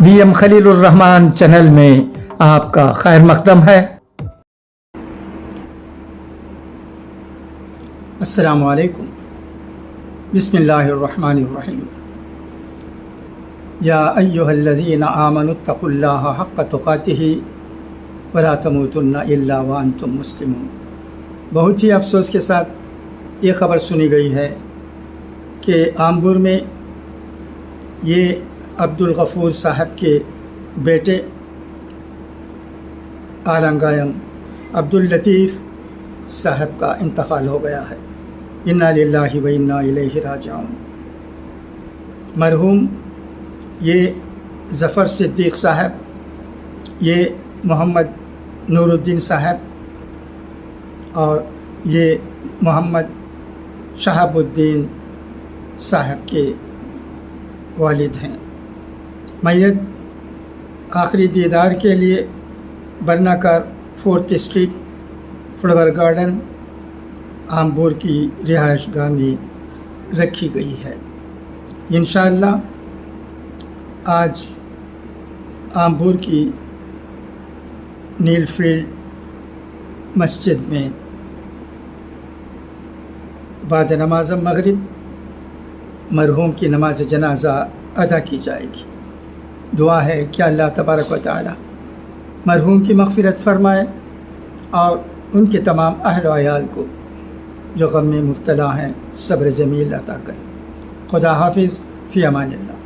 VM خلیل الرحمان channel میں آپ کا خیر مقدم ہے۔ السلام علیکم۔ بسم اللہ الرحمن الرحیم۔ یا ایہا الذین آمنوا اتقوا اللہ حق تقاتہ ولا تموتن الا وانتم مسلمون۔ بہت ہی افسوس کے ساتھ یہ خبر سنی گئی ہے کہ آمبور میں یہ عبدالغفور صاحب کے بیٹے عالم عبداللطیف صاحب کا انتقال ہو گیا ہے۔ انا للہ و انا الیہ راجعون۔ مرحوم یہ ظفر صدیق صاحب، یہ محمد نور الدین صاحب اور یہ محمد شہاب الدین صاحب کے والد ہیں۔ میت آخری دیدار کے لیے برناکار 4th اسٹریٹ فلاور گارڈن آمبور کی رہائش گاہ میں رکھی گئی ہے۔ انشاءاللہ آج آمبور کی نیل فیلڈ مسجد میں بعد نماز مغرب مرحوم کی نماز جنازہ ادا کی جائے گی۔ دعا ہے کہ اللہ تبارک و تعالی مرحوم کی مغفرت فرمائے اور ان کے تمام اہل و عیال کو جو غم میں مبتلا ہیں صبر جمیل عطا کرے۔ خدا حافظ، فی امان اللہ۔